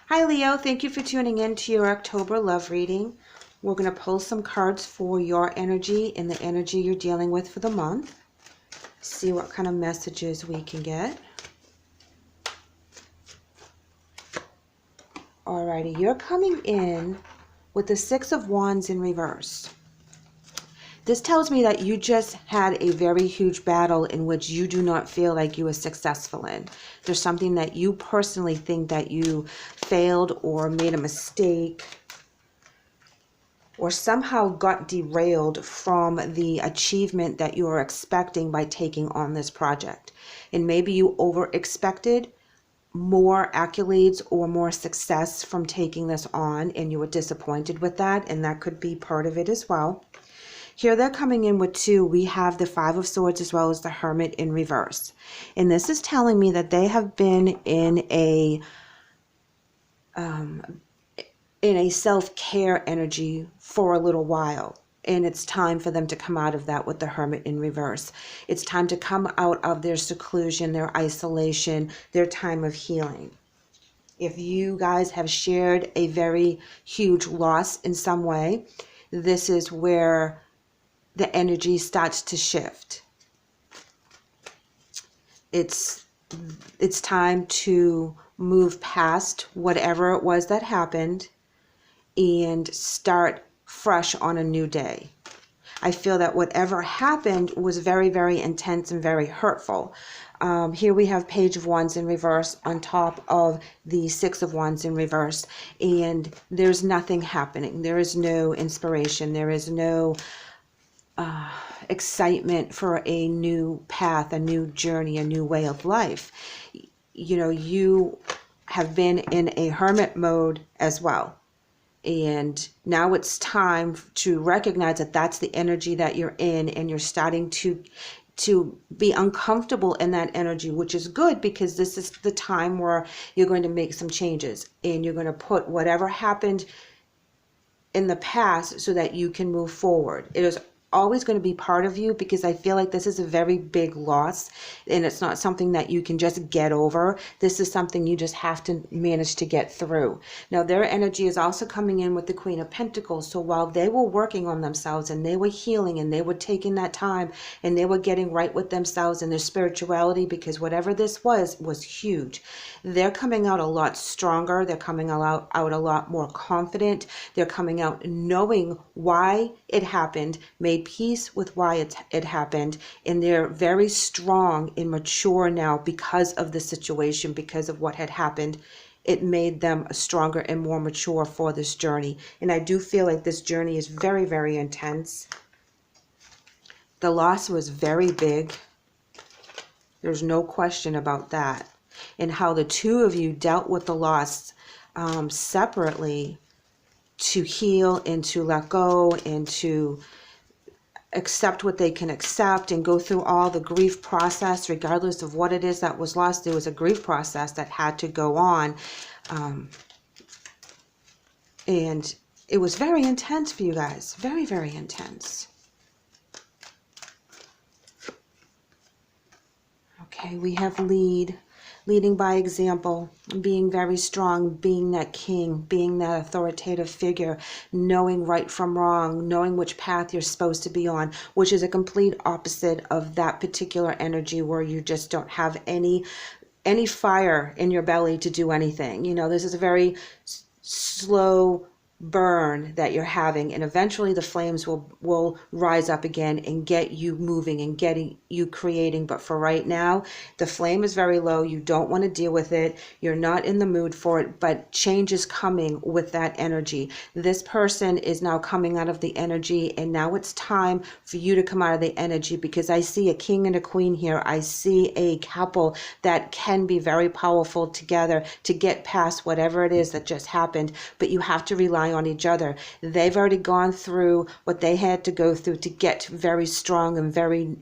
Hi Leo, thank you for tuning in to your October love reading. We're going to pull some cards for your energy and the energy you're dealing with for the month. See what kind of messages we can get. Alrighty, you're coming in with the Six of Wands in reverse. This tells me that you just had a very huge battle in which you do not feel like you were successful in. There's something that you personally think that you failed or made a mistake or somehow got derailed from the achievement that you were expecting by taking on this project. And maybe you over-expected more accolades or more success from taking this on, and you were disappointed with that, and that could be part of it as well. Here they're coming in with two. We have the Five of Swords as well as the Hermit in reverse. And this is telling me that they have been in a self-care energy for a little while. And it's time for them to come out of that with the Hermit in reverse. It's time to come out of their seclusion, their isolation, their time of healing. If you guys have shared a very huge loss in some way, this is where the energy starts to shift. It's time to move past whatever it was that happened and start fresh on a new day. I feel that whatever happened was very, very intense and very hurtful. Here we have Page of Wands in reverse on top of the Six of Wands in reverse, and there's nothing happening. There is no inspiration. There is no excitement for a new path, a new journey, a new way of life. You know, you have been in a hermit mode as well. And now it's time to recognize that that's the energy that you're in, and you're starting to be uncomfortable in that energy, which is good because this is the time where you're going to make some changes and you're going to put whatever happened in the past so that you can move forward. It is always going to be part of you because I feel like this is a very big loss, and it's not something that you can just get over. This is something you just have to manage to get through. Now their energy is also coming in with the Queen of Pentacles, so while they were working on themselves and they were healing and they were taking that time and they were getting right with themselves and their spirituality, because whatever this was huge, they're coming out a lot stronger. They're coming out a lot more confident. They're coming out knowing why it happened, made peace with why it happened, and they're very strong and mature now because of the situation, because of what had happened. It made them stronger and more mature for this journey. And I do feel like this journey is very, very intense. The loss was very big. There's no question about that. And how the two of you dealt with the loss separately to heal and to let go and to accept what they can accept and go through all the grief process. Regardless of what it is that was lost, there was a grief process that had to go on. And it was very intense for you guys. Very, very intense. Okay, we have leading by example, being very strong, being that king, being that authoritative figure, knowing right from wrong, knowing which path you're supposed to be on, which is a complete opposite of that particular energy where you just don't have any fire in your belly to do anything. You know, this is a very slow burn that you're having, and eventually the flames will rise up again and get you moving and getting you creating. But for right now, the flame is very low. You don't want to deal with it. You're not in the mood for it, but change is coming with that energy. This person is now coming out of the energy, and now it's time for you to come out of the energy, because I see a king and a queen here. I see a couple that can be very powerful together to get past whatever it is that just happened, but you have to rely on each other. They've already gone through what they had to go through to get very strong and very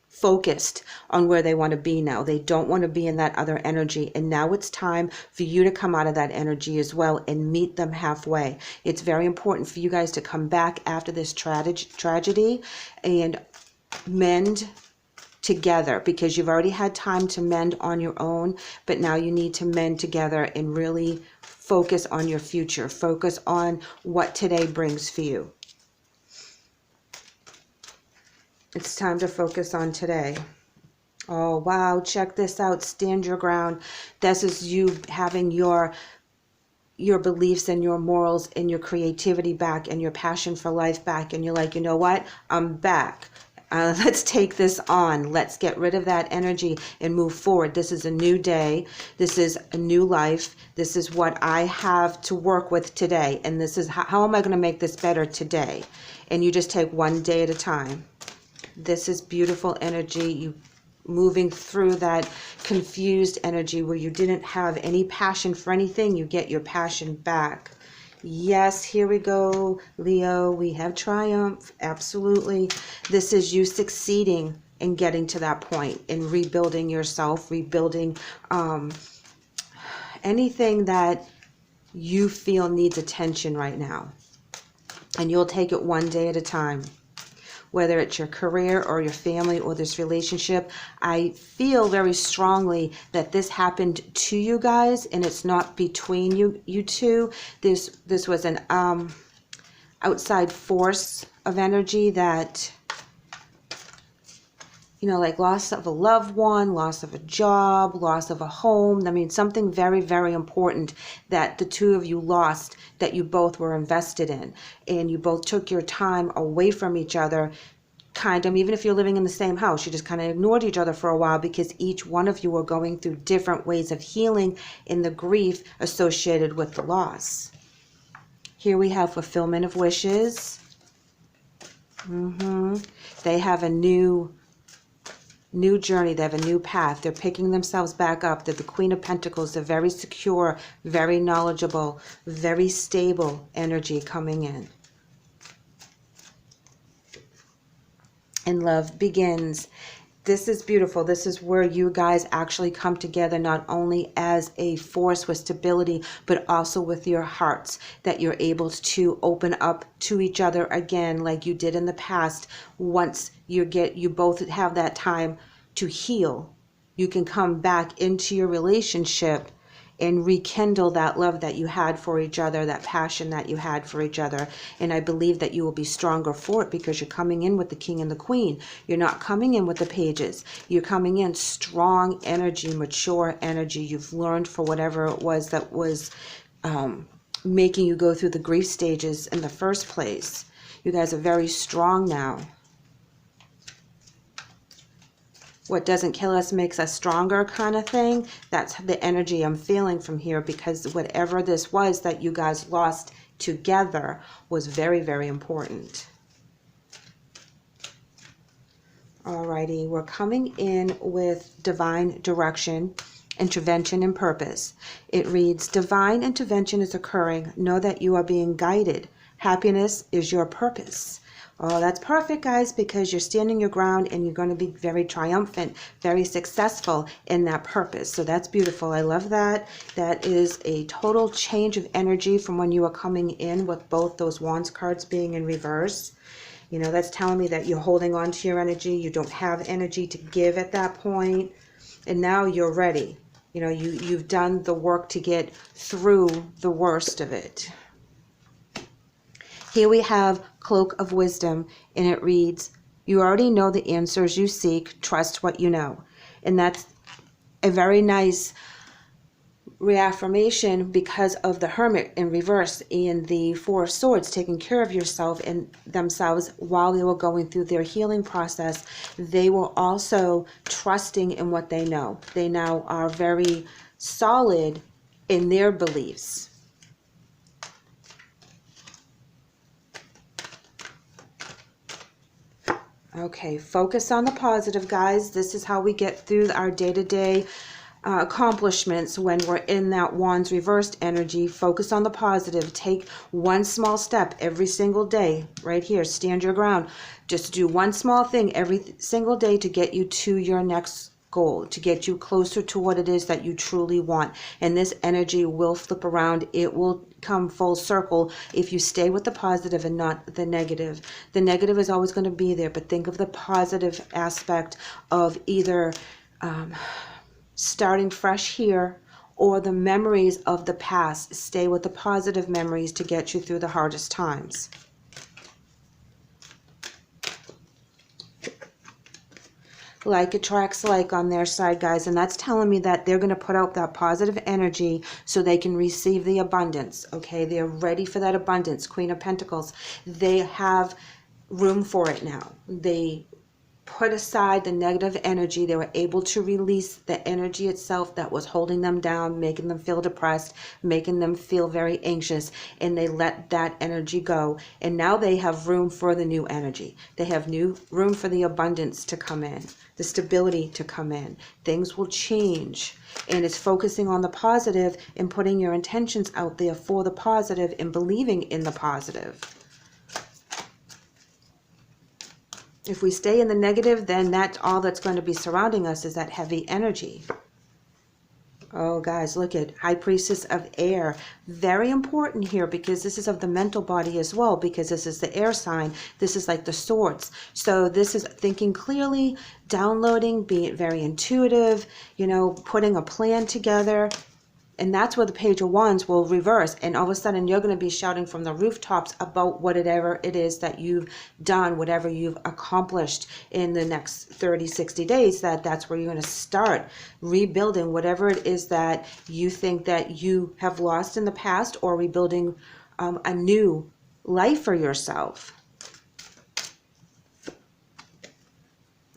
focused on where they want to be now. They don't want to be in that other energy, and now it's time for you to come out of that energy as well and meet them halfway. It's very important for you guys to come back after this tragedy and mend together, because you've already had time to mend on your own, but now you need to mend together and really focus on your future. Focus on what today brings for you. It's time to focus on today. Oh, wow. Check this out. Stand your ground. This is you having your beliefs and your morals and your creativity back and your passion for life back. And you're like, you know what? I'm back. Let's take this on. Let's get rid of that energy and move forward. This is a new day. This is a new life. This is what I have to work with today. And this is how am I going to make this better today? And you just take one day at a time. This is beautiful energy. You moving through that confused energy where you didn't have any passion for anything. You get your passion back. Yes, here we go, Leo. We have triumph. Absolutely. This is you succeeding in getting to that point, in rebuilding yourself, rebuilding anything that you feel needs attention right now. And you'll take it one day at a time. Whether it's your career or your family or this relationship, I feel very strongly that this happened to you guys, and it's not between you two. This was an outside force of energy that, you know, like loss of a loved one, loss of a job, loss of a home. I mean, something very, very important that the two of you lost, that you both were invested in. And you both took your time away from each other, kind of, even if you're living in the same house, you just kind of ignored each other for a while because each one of you were going through different ways of healing in the grief associated with the loss. Here we have fulfillment of wishes. They have a new journey. They have a new path. They're picking themselves back up. They're the Queen of Pentacles. They're very secure, very knowledgeable, very stable energy coming in. And love begins. This is beautiful. This is where you guys actually come together, not only as a force with stability, but also with your hearts, that you're able to open up to each other again like you did in the past. Once you both have that time to heal, you can come back into your relationship and rekindle that love that you had for each other, that passion that you had for each other. And I believe that you will be stronger for it because you're coming in with the King and the Queen. You're not coming in with the Pages. You're coming in strong energy, mature energy. You've learned for whatever it was that was making you go through the grief stages in the first place. You guys are very strong now. What doesn't kill us makes us stronger kind of thing. That's the energy I'm feeling from here, because whatever this was that you guys lost together was very, very important. Alrighty, we're coming in with divine direction, intervention, and purpose. It reads, divine intervention is occurring. Know that you are being guided. Happiness is your purpose. Oh, that's perfect, guys, because you're standing your ground and you're going to be very triumphant, very successful in that purpose. So that's beautiful. I love that. That is a total change of energy from when you were coming in with both those Wands cards being in reverse. You know, that's telling me that you're holding on to your energy. You don't have energy to give at that point. And now you're ready. You know, you've done the work to get through the worst of it. Here we have Cloak of Wisdom, and it reads, you already know the answers you seek, trust what you know. And that's a very nice reaffirmation because of the Hermit in reverse and the Four of Swords, taking care of yourself and themselves while they were going through their healing process. They were also trusting in what they know. They now are very solid in their beliefs. Okay, focus on the positive, guys. This is how we get through our day-to-day accomplishments when we're in that Wands reversed energy. Focus on the positive. Take one small step every single day. Right here, stand your ground. Just do one small thing every single day to get you to your next goal, to get you closer to what it is that you truly want. And this energy will flip around. It will come full circle if you stay with the positive and not the negative. The negative is always going to be there, but think of the positive aspect of either starting fresh here or the memories of the past. Stay with the positive memories to get you through the hardest times. Like attracts like on their side, guys, and that's telling me that they're going to put out that positive energy so they can receive the abundance. Okay, they're ready for that abundance. Queen of Pentacles, they have room for it now. They put aside the negative energy. They were able to release the energy itself that was holding them down, making them feel depressed, making them feel very anxious, and they let that energy go. And now they have room for the new energy. They have new room for the abundance to come in, the stability to come in. Things will change. And it's focusing on the positive and putting your intentions out there for the positive and believing in the positive. If we stay in the negative, then that's all that's going to be surrounding us is that heavy energy. Oh, guys, look at High Priestess of Air. Very important here because this is of the mental body as well, because this is the air sign. This is like the swords. So this is thinking clearly, downloading, being very intuitive, you know, putting a plan together. And that's where the Page of Wands will reverse. And all of a sudden, you're going to be shouting from the rooftops about whatever it is that you've done, whatever you've accomplished in the next 30, 60 days, that's where you're going to start rebuilding whatever it is that you think that you have lost in the past, or rebuilding a new life for yourself.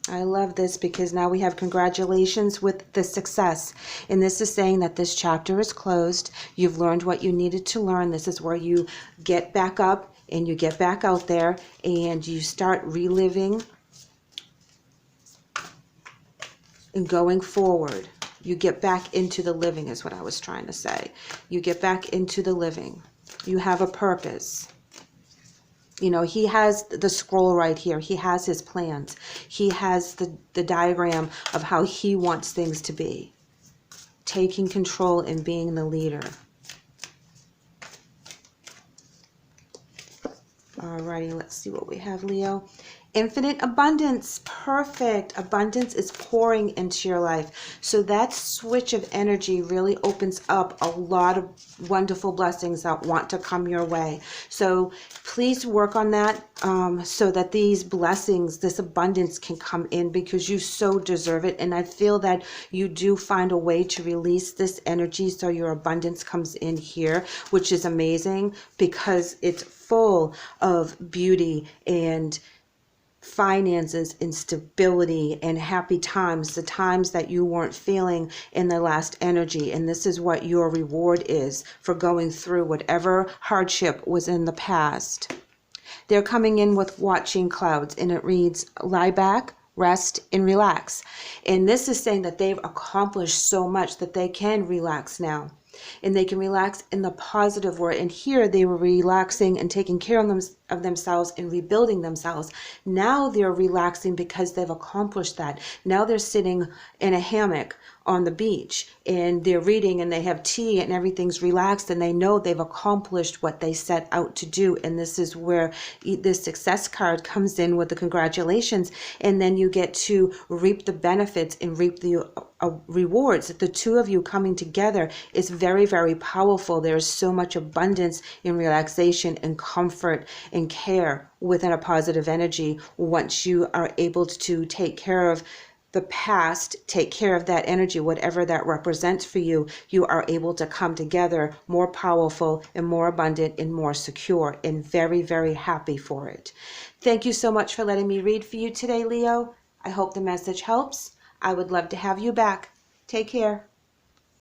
I love this because now we have congratulations with the success. And this is saying that this chapter is closed. You've learned what you needed to learn. This is where you get back up and you get back out there and you start reliving and going forward. You get back into the living is what I was trying to say. You get back into the living. You have a purpose. You know, he has the scroll right here. He has his plans. He has the diagram of how he wants things to be. Taking control and being the leader. Alrighty, let's see what we have, Leo. Infinite abundance. Perfect. Abundance is pouring into your life. So that switch of energy really opens up a lot of wonderful blessings that want to come your way. So please work on that so that these blessings, this abundance can come in because you so deserve it. And I feel that you do find a way to release this energy so your abundance comes in here, which is amazing because it's full of beauty and finances and stability and happy times, the times that you weren't feeling in the last energy. And this is what your reward is for going through whatever hardship was in the past. They're coming in with watching clouds, and it reads, lie back, rest, and relax. And this is saying that they've accomplished so much that they can relax now. And they can relax in the positive word. And here they were relaxing and taking care of themselves and rebuilding themselves. Now they're relaxing because they've accomplished that. Now they're sitting in a hammock on the beach and they're reading and they have tea and everything's relaxed and they know they've accomplished what they set out to do. And this is where this success card comes in with the congratulations, and then you get to reap the benefits and reap the rewards. The two of you coming together is very, very powerful. There's so much abundance in relaxation and comfort and care within a positive energy once you are able to take care of the past, take care of that energy, whatever that represents for you. You are able to come together more powerful and more abundant and more secure, and very, very happy for it. Thank you so much for letting me read for you today, Leo. I hope the message helps. I would love to have you back. Take care.